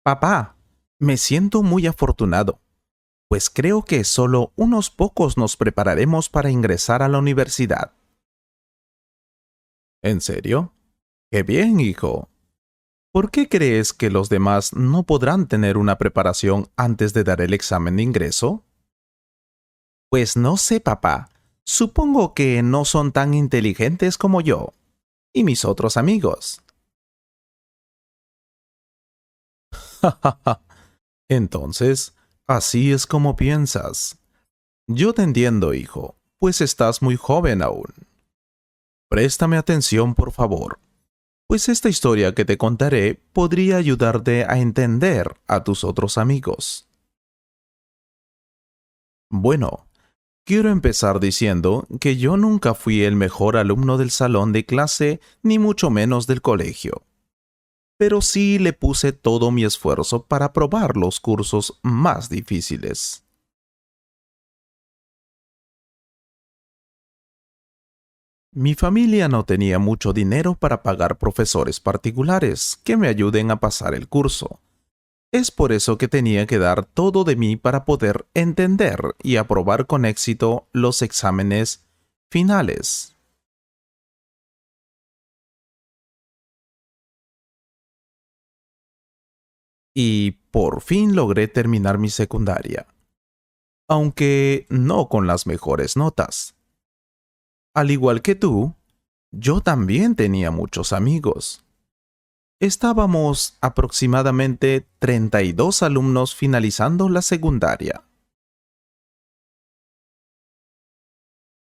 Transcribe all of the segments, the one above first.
Papá, me siento muy afortunado, pues creo que solo unos pocos nos prepararemos para ingresar a la universidad. ¿En serio? ¡Qué bien, hijo! ¿Por qué crees que los demás no podrán tener una preparación antes de dar el examen de ingreso? Pues no sé, papá. Supongo que no son tan inteligentes como yo y mis otros amigos. Entonces, así es como piensas. Yo te entiendo, hijo, pues estás muy joven aún. Préstame atención, por favor, pues esta historia que te contaré podría ayudarte a entender a tus otros amigos. Bueno, quiero empezar diciendo que yo nunca fui el mejor alumno del salón de clase, ni mucho menos del colegio. Pero sí le puse todo mi esfuerzo para aprobar los cursos más difíciles. Mi familia no tenía mucho dinero para pagar profesores particulares que me ayuden a pasar el curso. Es por eso que tenía que dar todo de mí para poder entender y aprobar con éxito los exámenes finales. Y por fin logré terminar mi secundaria, aunque no con las mejores notas. Al igual que tú, yo también tenía muchos amigos. Estábamos aproximadamente 32 alumnos finalizando la secundaria.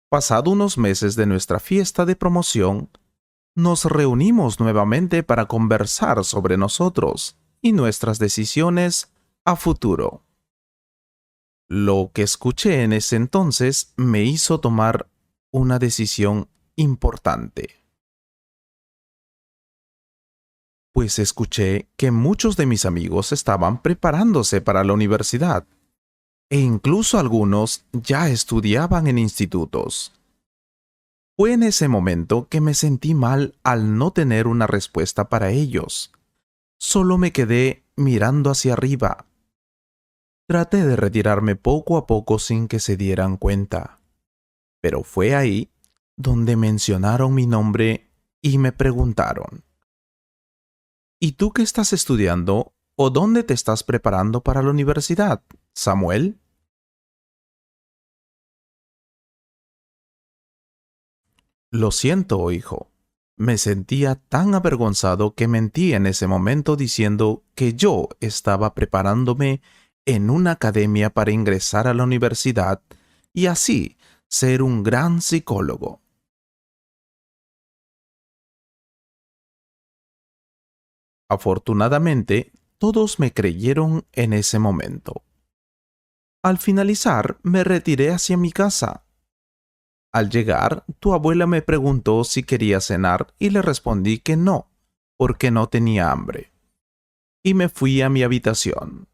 Pasado unos meses de nuestra fiesta de promoción, nos reunimos nuevamente para conversar sobre nosotros y nuestras decisiones a futuro. Lo que escuché en ese entonces me hizo tomar una decisión importante, pues escuché que muchos de mis amigos estaban preparándose para la universidad e incluso algunos ya estudiaban en institutos. Fue en ese momento que me sentí mal al no tener una respuesta para ellos. Solo me quedé mirando hacia arriba. Traté de retirarme poco a poco sin que se dieran cuenta, pero fue ahí donde mencionaron mi nombre y me preguntaron, ¿y tú qué estás estudiando o dónde te estás preparando para la universidad, Samuel? Lo siento, hijo. Me sentía tan avergonzado que mentí en ese momento diciendo que yo estaba preparándome en una academia para ingresar a la universidad y así ser un gran psicólogo. Afortunadamente, todos me creyeron en ese momento. Al finalizar, me retiré hacia mi casa. Al llegar, tu abuela me preguntó si quería cenar y le respondí que no, porque no tenía hambre. Y me fui a mi habitación.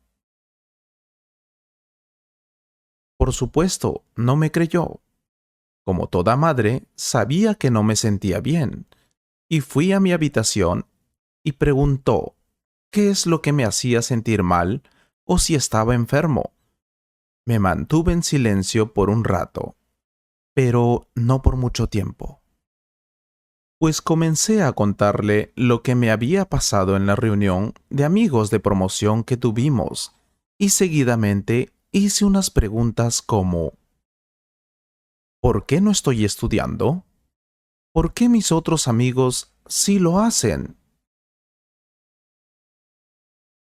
Por supuesto, no me creyó. Como toda madre, sabía que no me sentía bien, y fui a mi habitación y preguntó qué es lo que me hacía sentir mal o si estaba enfermo. Me mantuve en silencio por un rato, pero no por mucho tiempo, pues comencé a contarle lo que me había pasado en la reunión de amigos de promoción que tuvimos, y seguidamente hice unas preguntas como ¿por qué no estoy estudiando? ¿Por qué mis otros amigos sí lo hacen?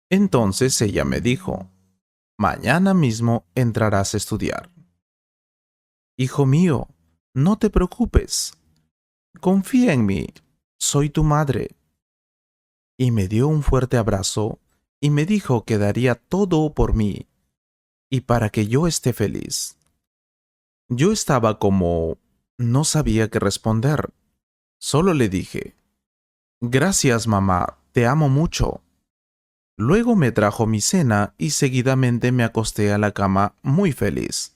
Entonces ella me dijo, mañana mismo entrarás a estudiar. Hijo mío, no te preocupes, confía en mí, soy tu madre. Y me dio un fuerte abrazo y me dijo que daría todo por mí y para que yo esté feliz. Yo estaba como... no sabía qué responder. Solo le dije, gracias mamá, te amo mucho. Luego me trajo mi cena y seguidamente me acosté a la cama muy feliz.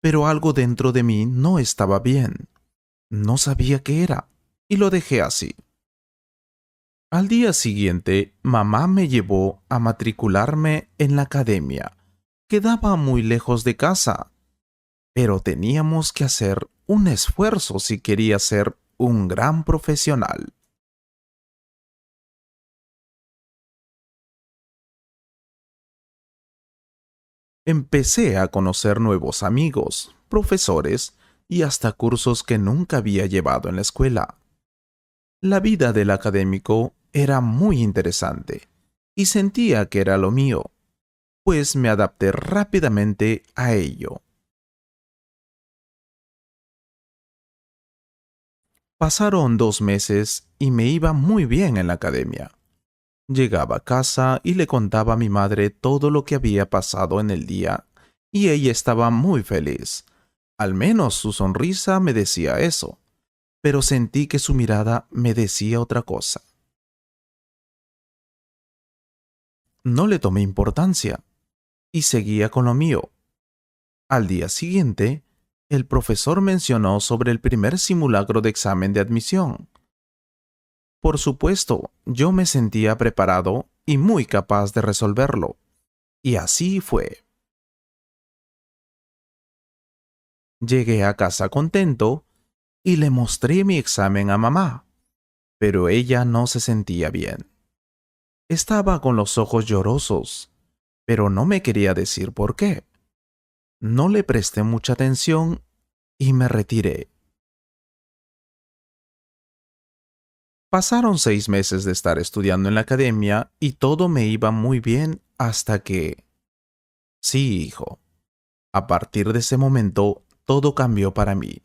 Pero algo dentro de mí no estaba bien. No sabía qué era, y lo dejé así. Al día siguiente, mamá me llevó a matricularme en la academia. Quedaba muy lejos de casa, pero teníamos que hacer un esfuerzo si quería ser un gran profesional. Empecé a conocer nuevos amigos, profesores y hasta cursos que nunca había llevado en la escuela. La vida del académico era muy interesante y sentía que era lo mío, pues me adapté rápidamente a ello. Pasaron 2 meses y me iba muy bien en la academia. Llegaba a casa y le contaba a mi madre todo lo que había pasado en el día, y ella estaba muy feliz. Al menos su sonrisa me decía eso, pero sentí que su mirada me decía otra cosa. No le tomé importancia y seguía con lo mío. Al día siguiente, el profesor mencionó sobre el primer simulacro de examen de admisión. Por supuesto, yo me sentía preparado y muy capaz de resolverlo. Y así fue. Llegué a casa contento y le mostré mi examen a mamá, pero ella no se sentía bien. Estaba con los ojos llorosos, pero no me quería decir por qué. No le presté mucha atención y me retiré. Pasaron 6 meses de estar estudiando en la academia y todo me iba muy bien hasta que... Sí, hijo. A partir de ese momento, todo cambió para mí.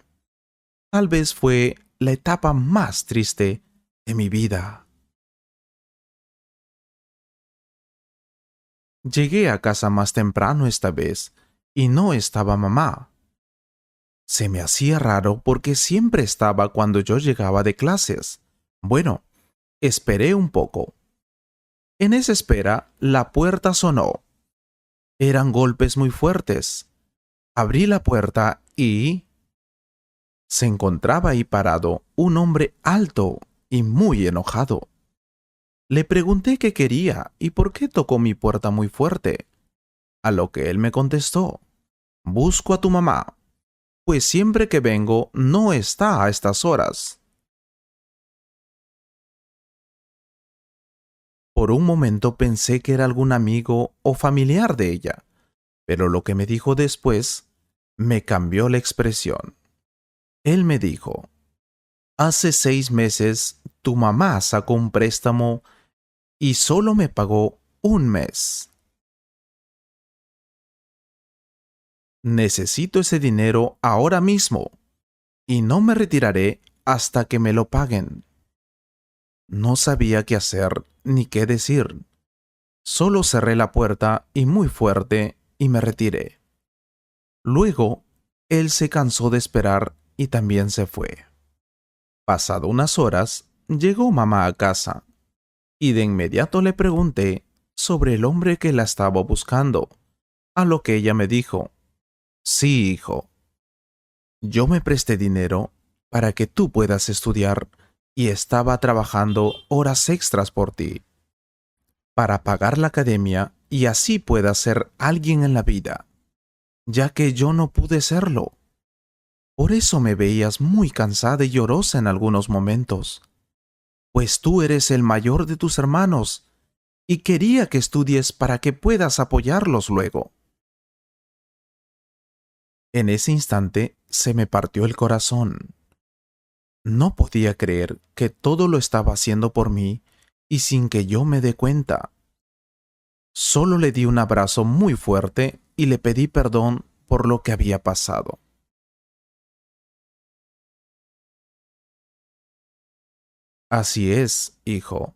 Tal vez fue la etapa más triste de mi vida. Llegué a casa más temprano esta vez y no estaba mamá. Se me hacía raro porque siempre estaba cuando yo llegaba de clases. Bueno, esperé un poco. En esa espera, la puerta sonó. Eran golpes muy fuertes. Abrí la puerta y... se encontraba ahí parado un hombre alto y muy enojado. Le pregunté qué quería y por qué tocó mi puerta muy fuerte, a lo que él me contestó: busco a tu mamá, pues siempre que vengo no está a estas horas. Por un momento pensé que era algún amigo o familiar de ella, pero lo que me dijo después me cambió la expresión. Él me dijo: hace 6 meses tu mamá sacó un préstamo y solo me pagó un mes. Necesito ese dinero ahora mismo y no me retiraré hasta que me lo paguen. No sabía qué hacer ni qué decir. Solo cerré la puerta y muy fuerte y me retiré. Luego, él se cansó de esperar y también se fue. Pasado unas horas, llegó mamá a casa y de inmediato le pregunté sobre el hombre que la estaba buscando, a lo que ella me dijo: sí, hijo, yo me presté dinero para que tú puedas estudiar y estaba trabajando horas extras por ti, para pagar la academia y así puedas ser alguien en la vida, ya que yo no pude serlo. Por eso me veías muy cansada y llorosa en algunos momentos, pues tú eres el mayor de tus hermanos y quería que estudies para que puedas apoyarlos luego. En ese instante se me partió el corazón. No podía creer que todo lo estaba haciendo por mí y sin que yo me dé cuenta. Solo le di un abrazo muy fuerte y le pedí perdón por lo que había pasado. Así es, hijo.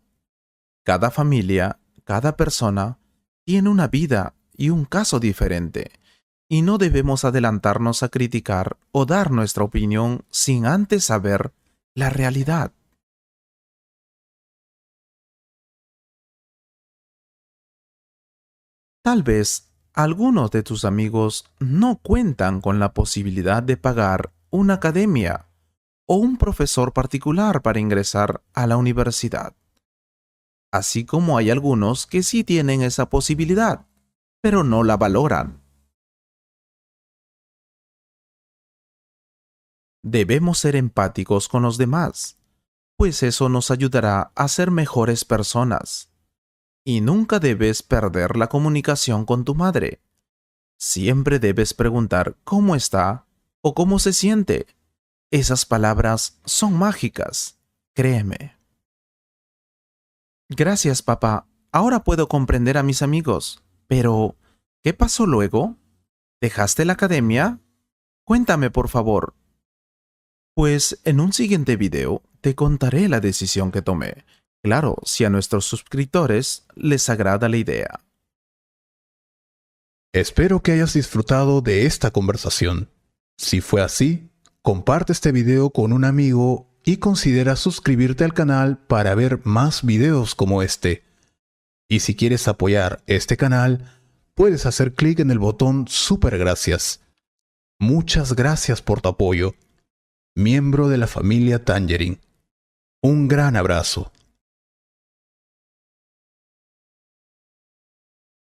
Cada familia, cada persona, tiene una vida y un caso diferente, y no debemos adelantarnos a criticar o dar nuestra opinión sin antes saber la realidad. Tal vez algunos de tus amigos no cuentan con la posibilidad de pagar una academia o un profesor particular para ingresar a la universidad. así como hay algunos que sí tienen esa posibilidad, pero no la valoran. Debemos ser empáticos con los demás, pues eso nos ayudará a ser mejores personas. Y nunca debes perder la comunicación con tu madre. Siempre debes preguntar cómo está o cómo se siente. Esas palabras son mágicas, créeme. Gracias, papá. Ahora puedo comprender a mis amigos. Pero, ¿qué pasó luego? ¿Dejaste la academia? Cuéntame, por favor. Pues en un siguiente video te contaré la decisión que tomé. Claro, si a nuestros suscriptores les agrada la idea. Espero que hayas disfrutado de esta conversación. Si fue así, comparte este video con un amigo y considera suscribirte al canal para ver más videos como este. Y si quieres apoyar este canal, puedes hacer clic en el botón Super Gracias. Muchas gracias por tu apoyo. Miembro de la familia Tangerine. Un gran abrazo.